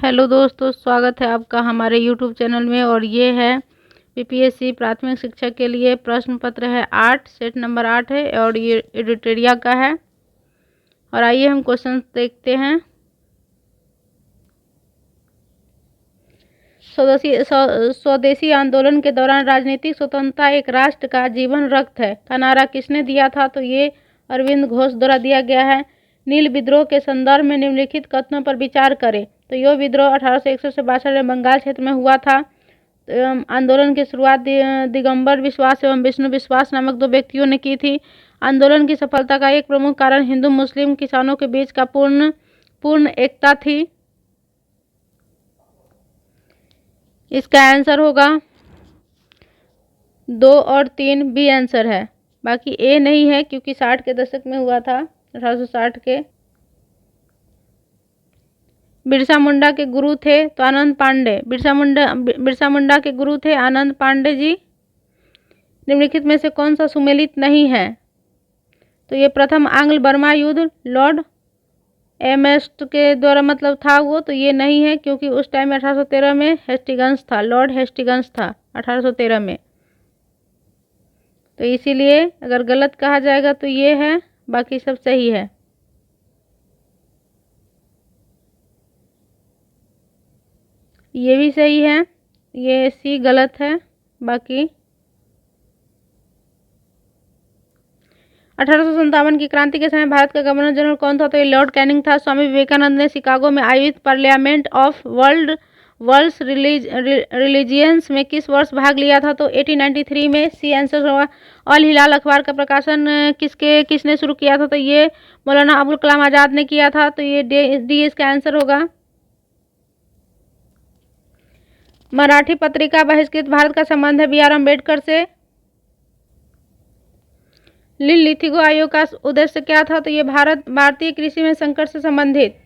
Hello दोस्तों, स्वागत है आपका हमारे यूट्यूब चैनल में। और ये है बीपीएससी प्राथमिक शिक्षक के लिए प्रश्न पत्र है 8, सेट नंबर 8 है और ये एडिटोरिया का है। और आइए हम क्वेश्चन देखते हैं। स्वदेशी आंदोलन के दौरान राजनीतिक स्वतंत्रता एक राष्ट्र का जीवन रक्त है का नारा किसने दिया था? तो ये अरविंद घोष द्वारा दिया गया है। नील विद्रोह के संदर्भ में निम्नलिखित कथनों पर विचार करें। तो यह विद्रोह 1861 से 62 में बंगाल क्षेत्र में हुआ था। आंदोलन की शुरुआत दिगंबर विश्वास एवं विष्णु विश्वास नामक दो व्यक्तियों ने की थी। आंदोलन की सफलता का एक प्रमुख कारण हिंदू मुस्लिम किसानों के बीच का पूर्ण एकता थी। इसका आंसर होगा 2 और 3 बी आंसर है। बाकी ए नहीं है क्योंकि 60 के दशक में हुआ था, 1860 के। बिरसा मुंडा के गुरु थे तो आनंद पांडे। बिरसा मुंडा के गुरु थे आनंद पांडे जी। निम्नलिखित में से कौन सा सुमेलित नहीं है? तो ये प्रथम आंग्ल बर्मा युद्ध लॉर्ड एमएस्ट के द्वारा मतलब था वो, तो ये नहीं है क्योंकि उस टाइम में 1813 में हेस्टिंग्स था, लॉर्ड हेस्टिंग्स था 1813 में। तो इसीलिए अगर गलत कहा जाएगा तो ये है, बाकी सब सही है। ये भी सही है, ये सी गलत है। बाकी 1857 की क्रांति के समय भारत का गवर्नर जनरल कौन था? तो ये लॉर्ड कैनिंग था। स्वामी विवेकानंद ने शिकागो में आयोजित पार्लियामेंट ऑफ वर्ल्ड्स रिलीजियंस में किस वर्ष भाग लिया था? तो 1893 में। सी आंसर होगा। अल हिलाल अखबार का प्रकाशन किसने शुरू किया था? तो ये मौलाना अबुल कलाम आजाद ने किया था। तो ये डी इसका आंसर होगा। मराठी पत्रिका बहिष्कृत भारत का संबंध है बी आर अम्बेडकर से। लिथिगो आयोग का उद्देश्य क्या था? तो ये भारतीय कृषि में संकट से संबंधित।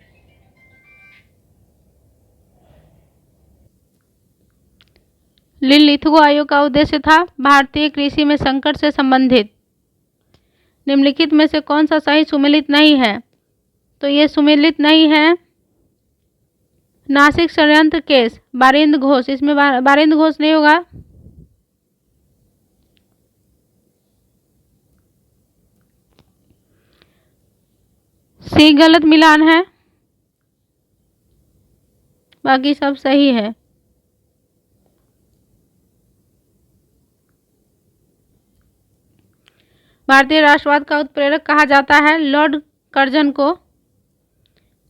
लिथिगो आयोग का उद्देश्य था भारतीय कृषि में संकट से संबंधित। निम्नलिखित में से कौन सा सही सुमेलित नहीं है? तो ये सुमेलित नहीं है नासिक षड्यंत्र केस बारिंद घोष। इसमें बारिंद घोष नहीं होगा। सी गलत मिलान है, बाकी सब सही है। भारतीय राष्ट्रवाद का उत्प्रेरक कहा जाता है लॉर्ड कर्जन को।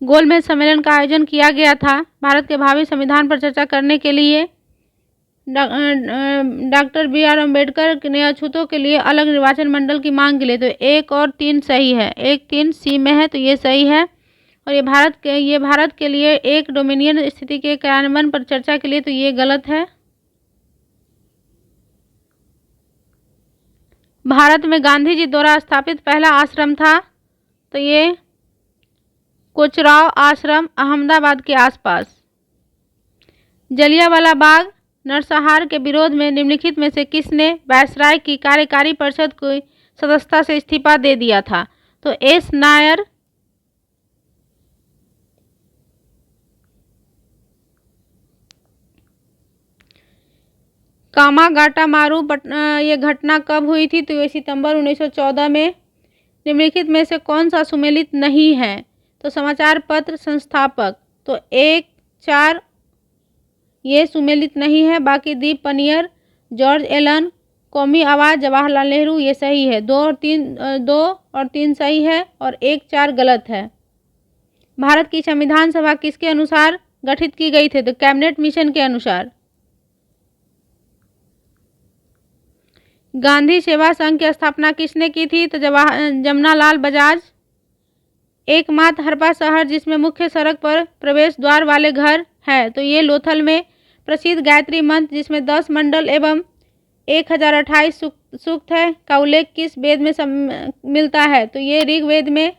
गोलमेज सम्मेलन का आयोजन किया गया था भारत के भावी संविधान पर चर्चा करने के लिए। डॉक्टर बी आर अम्बेडकर ने अछूतों के लिए अलग निर्वाचन मंडल की मांग के लिए। तो 1 और 3 सही है, 1 3 सी में है, तो ये सही है। और ये भारत के लिए एक डोमिनियन स्थिति के कार्यान्वयन पर चर्चा के लिए, तो ये गलत है। भारत में गांधी जी द्वारा स्थापित पहला आश्रम था, तो ये कोचराव आश्रम अहमदाबाद के आसपास। जलियांवाला बाग नरसंहार के विरोध में निम्नलिखित में से किसने वायसराय की कार्यकारी परिषद को सदस्यता से इस्तीफा दे दिया था? तो एस नायर। कामागाटामारू ये घटना कब हुई थी? तो ये सितंबर 1914 में। निम्नलिखित में से कौन सा सुमेलित नहीं है? तो समाचार पत्र संस्थापक। तो 1 4 ये सुमेलित नहीं है। बाकी दीप पनियर, जॉर्ज एलन, कौमी आवाज़, जवाहरलाल नेहरू, ये सही है। 2 और 3 सही है और 1 4 गलत है। भारत की संविधान सभा किसके अनुसार गठित की गई थी? तो कैबिनेट मिशन के अनुसार। गांधी सेवा संघ की स्थापना किसने की थी? तो जमनालाल बजाज। एकमात्र हड़प्पा शहर जिसमें मुख्य सड़क पर प्रवेश द्वार वाले घर है, तो ये लोथल में। प्रसिद्ध गायत्री मंत्र जिसमें 10 मंडल एवं 1028 सूक्त है का उल्लेख किस वेद में मिलता है? तो ये ऋग्वेद में।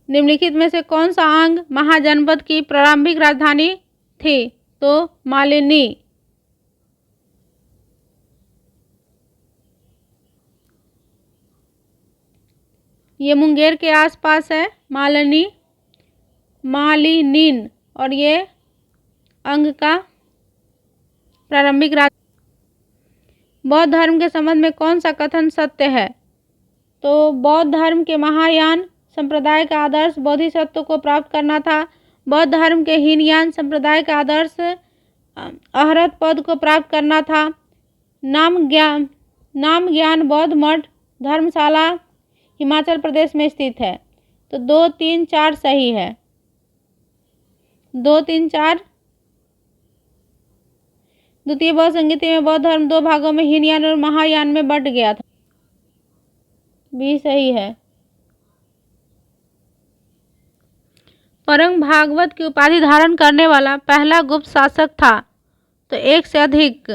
निम्नलिखित में से कौन सा अंग महाजनपद की प्रारंभिक राजधानी थी? तो मालिनी। ये मुंगेर के आसपास है मालिनी। मालिनीन, और ये अंग का प्रारंभिक राज। बौद्ध धर्म के संबंध में कौन सा कथन सत्य है? तो बौद्ध धर्म के महायान संप्रदाय का आदर्श बोधिसत्व को प्राप्त करना था। बौद्ध धर्म के हीनयान संप्रदाय का आदर्श अरहत पद को प्राप्त करना था। नाम ज्ञान बौद्ध मठ धर्मशाला हिमाचल प्रदेश में स्थित है। तो 2, 3, 4 सही है। 2, 3, 4। द्वितीय बौद्ध संगीति में बौद्ध धर्म 2 भागों में हीनयान और महायान में बंट गया था। बी सही है। परंग भागवत की उपाधि धारण करने वाला पहला गुप्त शासक था। तो 1 से अधिक।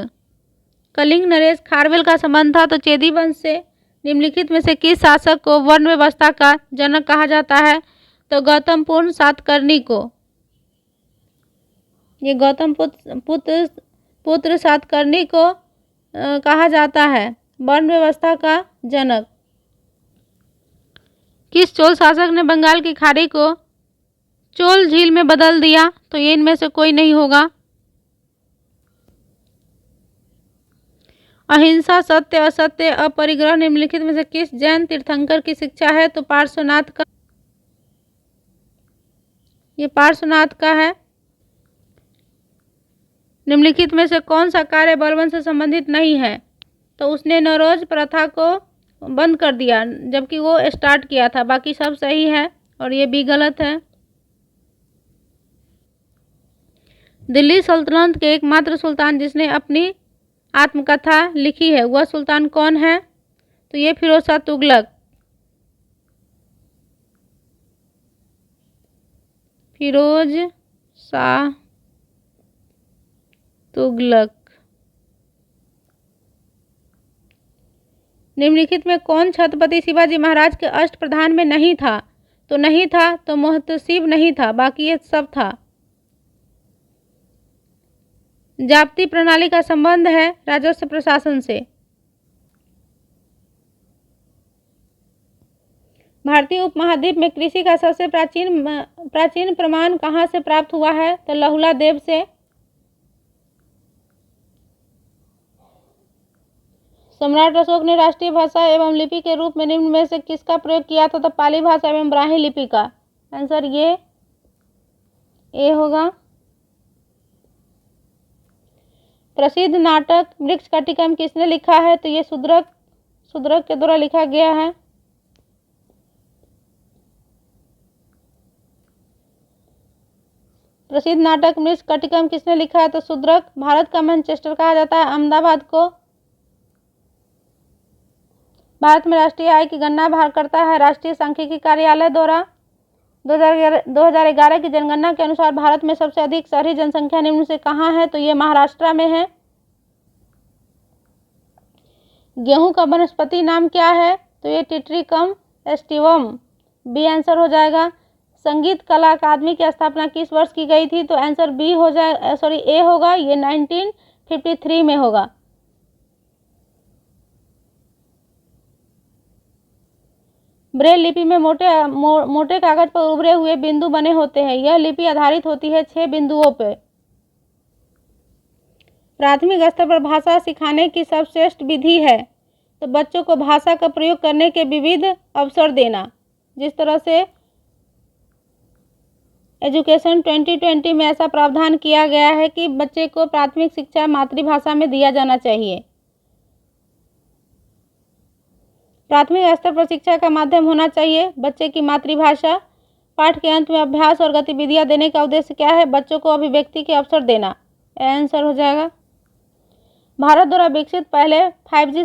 कलिंग नरेश खारवेल का संबंध था। तो चेदी वंश से। निम्नलिखित में से किस शासक को वर्ण व्यवस्था का जनक कहा जाता है? तो गौतम पूर्ण सातकर्णी को। ये गौतम पुत्र सातकर्णी को कहा जाता है वर्ण व्यवस्था का जनक। किस चोल शासक ने बंगाल की खाड़ी को चोल झील में बदल दिया? तो ये इनमें से कोई नहीं होगा। अहिंसा, सत्य, असत्य, अपरिग्रह निम्नलिखित में से किस जैन तीर्थंकर की शिक्षा है? तो पार्श्वनाथ का। ये पार्श्वनाथ का है। निम्नलिखित में से कौन सा कार्य बलबन से संबंधित नहीं है? तो उसने नौरोज प्रथा को बंद कर दिया, जबकि वो स्टार्ट किया था। बाकी सब सही है और ये भी गलत है। दिल्ली सल्तनत के एकमात्र सुल्तान जिसने अपनी आत्मकथा लिखी है, वह सुल्तान कौन है? तो ये फिरोज शाह तुगलक। फिरोज शाह तुगलक। निम्नलिखित में कौन छत्रपति शिवाजी महाराज के अष्टप्रधान में नहीं था? तो नहीं था तो मोहतसिब नहीं था, बाकी ये सब था। जाप्ती प्रणाली का संबंध है राजस्व प्रशासन से। भारतीय उपमहाद्वीप में कृषि का सबसे प्राचीन प्रमाण कहाँ से प्राप्त हुआ है? तो लहुला देव से। सम्राट अशोक ने राष्ट्रीय भाषा एवं लिपि के रूप में निम्न में से किसका प्रयोग किया था? तो पाली भाषा एवं ब्राह्मी लिपि का। आंसर ये ए होगा। प्रसिद्ध नाटक मृच्छकटिकम किसने लिखा है? तो ये शूद्रक के द्वारा लिखा गया है। प्रसिद्ध नाटक मृच्छकटिकम किसने लिखा है? तो शूद्रक। भारत का मैनचेस्टर कहा जाता है अहमदाबाद को। भारत में राष्ट्रीय आय की गणना करता है राष्ट्रीय सांख्यिकी कार्यालय द्वारा। 2011 की जनगणना के अनुसार भारत में सबसे अधिक शहरी जनसंख्या निम्न से कहाँ है? तो ये महाराष्ट्र में है। गेहूं का वनस्पति नाम क्या है? तो ये टिट्रिकम एस्टिवम। बी आंसर हो जाएगा। संगीत कला अकादमी की स्थापना किस वर्ष की गई थी? तो आंसर बी हो जाए, सॉरी ए होगा। ये 1953 में होगा। ब्रेल लिपि में मोटे कागज पर उभरे हुए बिंदु बने होते हैं। यह लिपि आधारित होती है 6 बिंदुओं पर। प्राथमिक स्तर पर भाषा सिखाने की सर्वश्रेष्ठ विधि है तो बच्चों को भाषा का प्रयोग करने के विविध अवसर देना। जिस तरह से एजुकेशन 2020 में ऐसा प्रावधान किया गया है कि बच्चे को प्राथमिक शिक्षा मातृभाषा में दिया जाना चाहिए। प्राथमिक स्तर पर शिक्षा का माध्यम होना चाहिए बच्चे की मातृभाषा। पाठ के अंत में अभ्यास और गतिविधियां देने का उद्देश्य क्या है? बच्चों को अभिव्यक्ति के अवसर देना। आंसर हो जाएगा। भारत द्वारा विकसित पहले 5G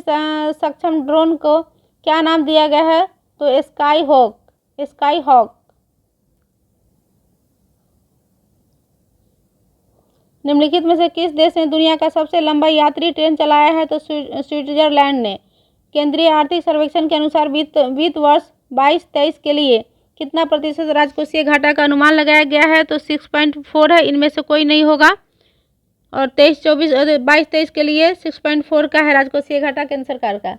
सक्षम ड्रोन को क्या नाम दिया गया है? तो स्काई हॉक। निम्नलिखित में से किस देश ने दुनिया का सबसे लंबा यात्री ट्रेन चलाया है? तो स्विट्जरलैंड ने। केंद्रीय आर्थिक सर्वेक्षण के अनुसार वित्त वर्ष 22-23 के लिए कितना प्रतिशत राजकोषीय घाटा का अनुमान लगाया गया है? तो 6.4 है। इनमें से कोई नहीं होगा। और 22-23 के लिए 6.4 का है राजकोषीय घाटा केंद्र सरकार का।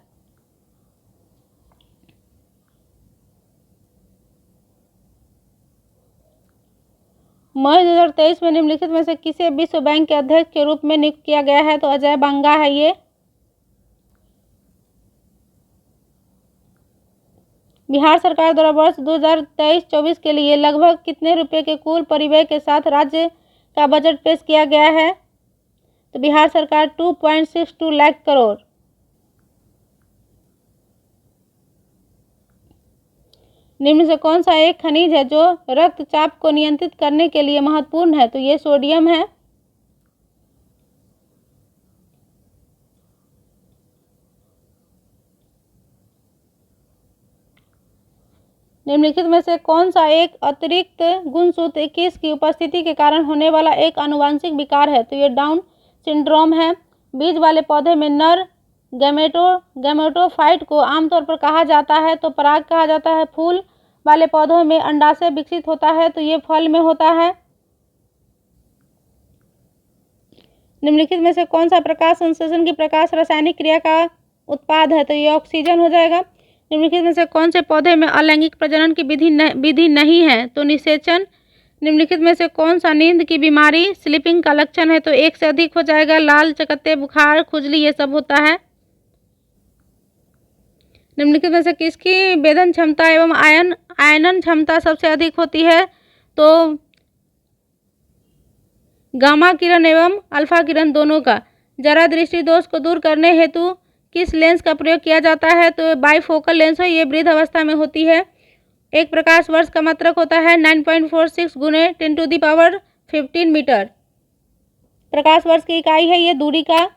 मई 2023 में निम्नलिखित में से किसे विश्व बैंक के अध्यक्ष के रूप में नियुक्त किया गया है? तो अजय बंगा है ये। बिहार सरकार द्वारा वर्ष 2023-24 के लिए लगभग कितने रुपए के कुल परिव्यय के साथ राज्य का बजट पेश किया गया है? तो बिहार सरकार 2.62 लाख करोड़। निम्न से कौन सा एक खनिज है जो रक्तचाप को नियंत्रित करने के लिए महत्वपूर्ण है? तो ये सोडियम है। निम्नलिखित में से कौन सा एक अतिरिक्त गुणसूत्र 21 की उपस्थिति के कारण होने वाला एक आनुवंशिक विकार है? तो ये डाउन सिंड्रोम है। बीज वाले पौधे में नर गैमेटोफाइट को आमतौर पर कहा जाता है तो पराग कहा जाता है। फूल वाले पौधों में अंडाशय विकसित होता है तो ये फल में होता है। निम्नलिखित में से कौन सा प्रकाश संश्लेषण की प्रकाश रासायनिक क्रिया का उत्पाद है? तो ये ऑक्सीजन हो जाएगा। निम्नलिखित में से कौन से पौधे में अलैंगिक प्रजनन की विधि नहीं है? तो निषेचन। निम्नलिखित में से कौन सा नींद की बीमारी स्लीपिंग का लक्षण है? तो एक से अधिक हो जाएगा। लाल चकत्ते, बुखार, खुजली ये सब होता है। निम्नलिखित में से किसकी वेदन क्षमता एवं आयनन क्षमता सबसे अधिक होती है? तो गामा किरण एवं अल्फा किरण दोनों का। जरा दृष्टि दोष को दूर करने हेतु किस लेंस का प्रयोग किया जाता है? तो बाइफोकल लेंस है। ये वृद्ध अवस्था में होती है। एक प्रकाश वर्ष का मात्रक होता है 9.46 गुने 10⁻15 मीटर। प्रकाश वर्ष की इकाई है ये दूरी का।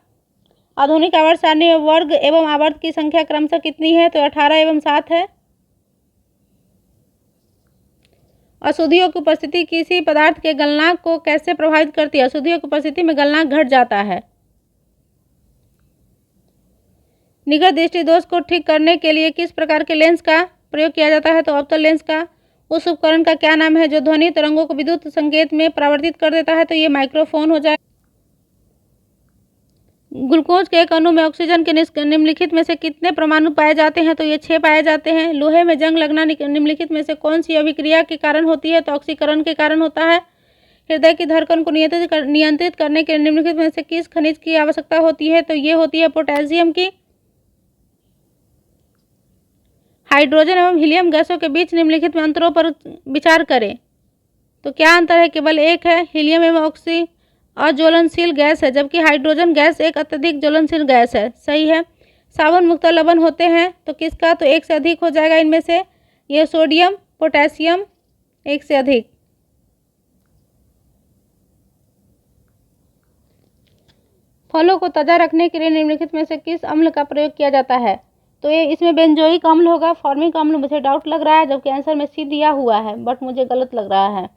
आधुनिक आवर्त सारणी में वर्ग एवं आवर्त की संख्या क्रमशः कितनी है? तो 18 एवं 7 है। अशुद्धियों की उपस्थिति किसी पदार्थ के गलनांक को कैसे प्रभावित करती है? अशुद्धियों की उपस्थिति में गलनांक घट जाता है। निकट दृष्टि दोष को ठीक करने के लिए किस प्रकार के लेंस का प्रयोग किया जाता है? तो अवतल लेंस का। उस उपकरण का क्या नाम है जो ध्वनि तरंगों को विद्युत संकेत में परिवर्तित कर देता है? तो ये माइक्रोफोन हो जाए। ग्लूकोज के एक अणु में ऑक्सीजन के निम्नलिखित में से कितने परमाणु पाए जाते हैं? तो ये 6 पाए जाते हैं। लोहे में जंग लगना निम्नलिखित में से कौन सी अभिक्रिया के कारण होती है? तो ऑक्सीकरण के कारण होता है। हृदय की धड़कन को नियंत्रित करने के लिए निम्नलिखित में से किस खनिज की आवश्यकता होती है? तो ये होती है पोटेशियम की। हाइड्रोजन एवं हीलियम गैसों के बीच निम्नलिखित में अंतरों पर विचार करें। तो क्या अंतर है? केवल एक है। हीलियम एवं ऑक्सी अज्वलनशील गैस है जबकि हाइड्रोजन गैस एक अत्यधिक ज्वलनशील गैस है। सही है। साबुन मुक्त लवण होते हैं तो किसका? तो एक से अधिक हो जाएगा इनमें से। यह सोडियम, पोटेशियम, एक से अधिक। फलों को ताज़ा रखने के लिए निम्नलिखित में से किस अम्ल का प्रयोग किया जाता है? तो ये इसमें बेंजोइक अम्ल होगा। फॉर्मिक अम्ल मुझे डाउट लग रहा है जबकि आंसर में सी दिया हुआ है बट मुझे गलत लग रहा है।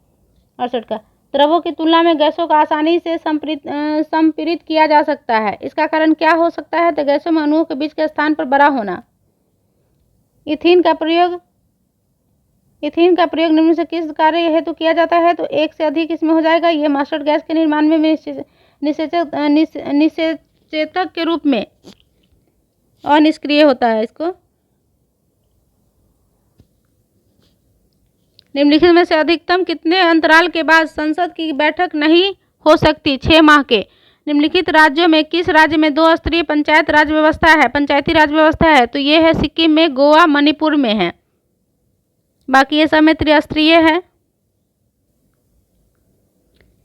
68 का। द्रवों की तुलना में गैसों को आसानी से संपीड़ित किया जा सकता है। इसका कारण क्या हो सकता है? तो गैसों में अणुओं के बीच के स्थान पर बड़ा होना। इथीन का प्रयोग निम्न से किस कार्य हेतु किया जाता है? तो एक से अधिक इसमें हो जाएगा। यह मस्टर्ड गैस के निर्माण में निषेचक के रूप में अनिष्क्रिय होता है। इसको निम्नलिखित में से अधिकतम कितने अंतराल के बाद संसद की बैठक नहीं हो सकती? 6 माह के। निम्नलिखित राज्यों में किस राज्य में 2 स्तरीय पंचायती राज व्यवस्था है? तो ये है सिक्किम में, गोवा, मणिपुर में है। बाकी ये सब में त्रिस्तरीय है।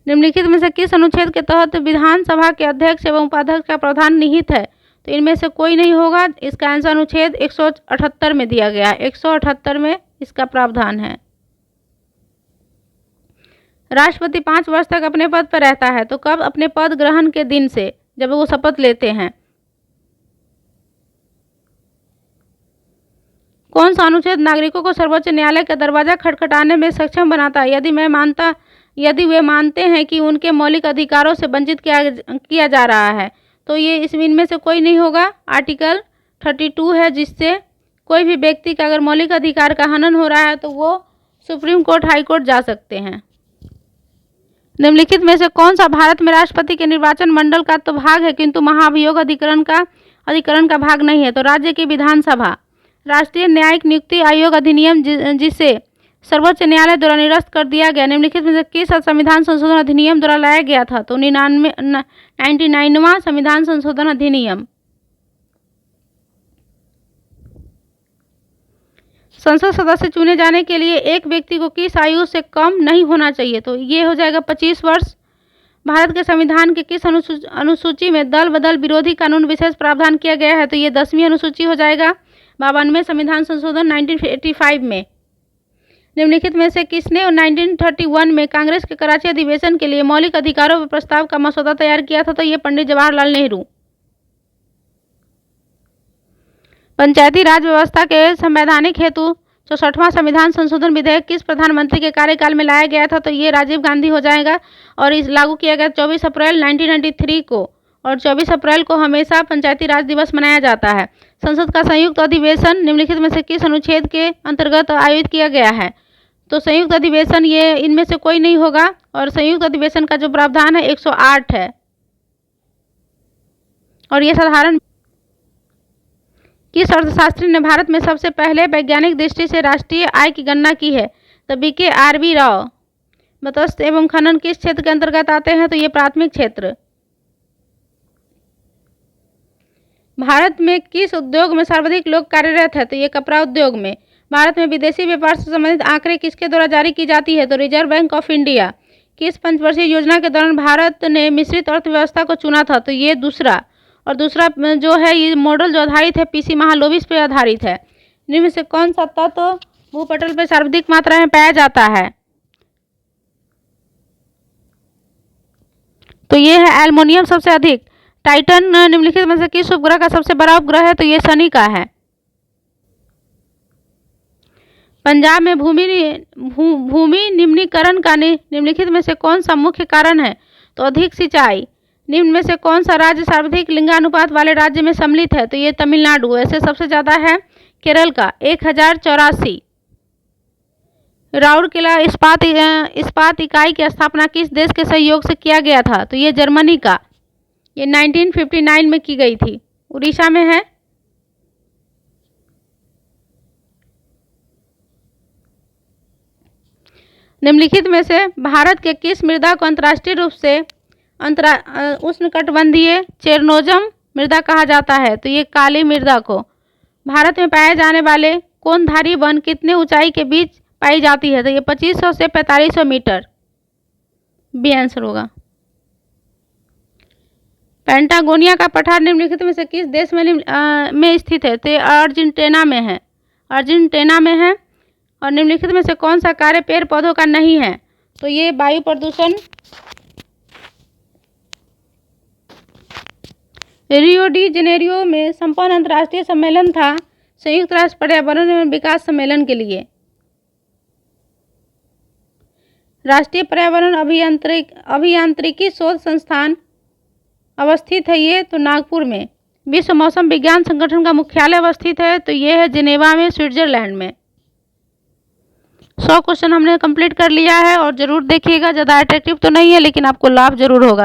निम्नलिखित में से किस अनुच्छेद के तहत विधानसभा के अध्यक्ष एवं उपाध्यक्ष का प्रावधान निहित है? तो इनमें से कोई नहीं होगा। इसका आंसर अनुच्छेद 178 में दिया गया है। 178 में इसका प्रावधान है। राष्ट्रपति 5 वर्ष तक अपने पद पर रहता है तो कब? अपने पद ग्रहण के दिन से, जब वो शपथ लेते हैं। कौन सा अनुच्छेद नागरिकों को सर्वोच्च न्यायालय का दरवाजा खटखटाने में सक्षम बनाता है? यदि वे मानते हैं कि उनके मौलिक अधिकारों से वंचित किया जा रहा है। तो ये इनमें से कोई नहीं होगा। आर्टिकल 32 है जिससे कोई भी व्यक्ति का अगर मौलिक अधिकार का हनन हो रहा है तो वो सुप्रीम कोर्ट, हाई कोर्ट जा सकते हैं। निम्नलिखित में से कौन सा भारत में राष्ट्रपति के निर्वाचन मंडल का तो भाग है किंतु महाभियोग अधिकरण का भाग नहीं है? तो राज्य की विधानसभा। राष्ट्रीय न्यायिक नियुक्ति आयोग अधिनियम जिसे सर्वोच्च न्यायालय द्वारा निरस्त कर दिया गया? निम्नलिखित में से किस संविधान संशोधन अधिनियम द्वारा लाया गया था? तो 99वां संविधान संशोधन अधिनियम। संसद सदस्य चुने जाने के लिए एक व्यक्ति को किस आयु से कम नहीं होना चाहिए? तो ये हो जाएगा 25 वर्ष। भारत के संविधान के किस अनुसूची में दल बदल विरोधी कानून विशेष प्रावधान किया गया है? तो ये 10वीं अनुसूची हो जाएगा 52वें संविधान संशोधन 1985 में। निम्नलिखित में से किसने 1931 में कांग्रेस के कराची अधिवेशन के लिए मौलिक अधिकारों पर प्रस्ताव का मसौदा तैयार किया था? तो ये पंडित जवाहरलाल नेहरू। पंचायती राज व्यवस्था के संवैधानिक हेतु 64वां संविधान संशोधन विधेयक किस प्रधानमंत्री के कार्यकाल में लाया गया था? तो ये राजीव गांधी हो जाएगा और इस लागू किया गया 24 अप्रैल 1993 को, और 24 अप्रैल को हमेशा पंचायती राज दिवस मनाया जाता है। संसद का संयुक्त अधिवेशन निम्नलिखित में से किस अनुच्छेद के अंतर्गत आयोजित किया गया है? तो संयुक्त अधिवेशन ये इनमें से कोई नहीं होगा, और संयुक्त अधिवेशन का जो प्रावधान है 108 है, और ये साधारण। किस अर्थशास्त्री ने भारत में सबसे पहले वैज्ञानिक दृष्टि से राष्ट्रीय आय की गणना की है? तो BK राव। मत्स्य एवं खनन किस क्षेत्र के अंतर्गत आते हैं? तो ये प्राथमिक क्षेत्र। भारत में किस उद्योग में सर्वाधिक लोग कार्यरत है? तो ये कपड़ा उद्योग में। भारत में विदेशी व्यापार से संबंधित आंकड़े किसके द्वारा जारी की जाती है? तो रिजर्व बैंक ऑफ इंडिया। किस पंचवर्षीय योजना के दौरान भारत ने मिश्रित अर्थव्यवस्था को चुना था? तो ये दूसरा, और दूसरा जो है ये मॉडल जो आधारित है PC महालोबिस पे आधारित है। इनमें से कौन सा तत्व भूपटल पे सर्वाधिक मात्रा में पाया जाता है? तो ये है एल्युमिनियम सबसे अधिक। टाइटन निम्नलिखित में से किस उपग्रह का सबसे बड़ा उपग्रह है? तो ये शनि का है। पंजाब में भूमि निम्नीकरण का निम्नलिखित में से कौन सा मुख्य कारण है? तो अधिक सिंचाई। निम्न में से कौन सा राज्य सर्वाधिक लिंगानुपात वाले राज्य में सम्मिलित है? तो ये तमिलनाडु। ऐसे सबसे ज़्यादा है केरल का 1084। राउरकेला इस्पात इकाई की स्थापना किस देश के सहयोग से किया गया था? तो ये जर्मनी का। ये 1959 में की गई थी, उड़ीसा में है। निम्नलिखित में से भारत के किस मृदा को अंतर्राष्ट्रीय रूप से उष्णकटिबंधीय चेरनोजम मृदा कहा जाता है? तो ये काली मृदा को। भारत में पाए जाने वाले कोनधारी वन कितने ऊंचाई के बीच पाई जाती है? तो ये 2500 से 4500 मीटर बी आंसर होगा। पेंटागोनिया का पठार निम्नलिखित में से किस देश में स्थित है? तो ये अर्जेंटीना में है। अर्जेंटीना में है। और निम्नलिखित में से कौन सा कार्य पेड़ पौधों का नहीं है? तो ये वायु प्रदूषण। रियो डी जेनेरियो में संपन्न अंतर्राष्ट्रीय सम्मेलन था संयुक्त राष्ट्र पर्यावरण एवं विकास सम्मेलन के लिए। राष्ट्रीय पर्यावरण अभियांत्रिकी शोध संस्थान अवस्थित है ये तो नागपुर में। विश्व मौसम विज्ञान संगठन का मुख्यालय अवस्थित है तो ये है जिनेवा में, स्विट्जरलैंड में। 100 क्वेश्चन हमने कंप्लीट कर लिया है और ज़रूर देखिएगा। ज़्यादा अट्रैक्टिव तो नहीं है लेकिन आपको लाभ जरूर होगा।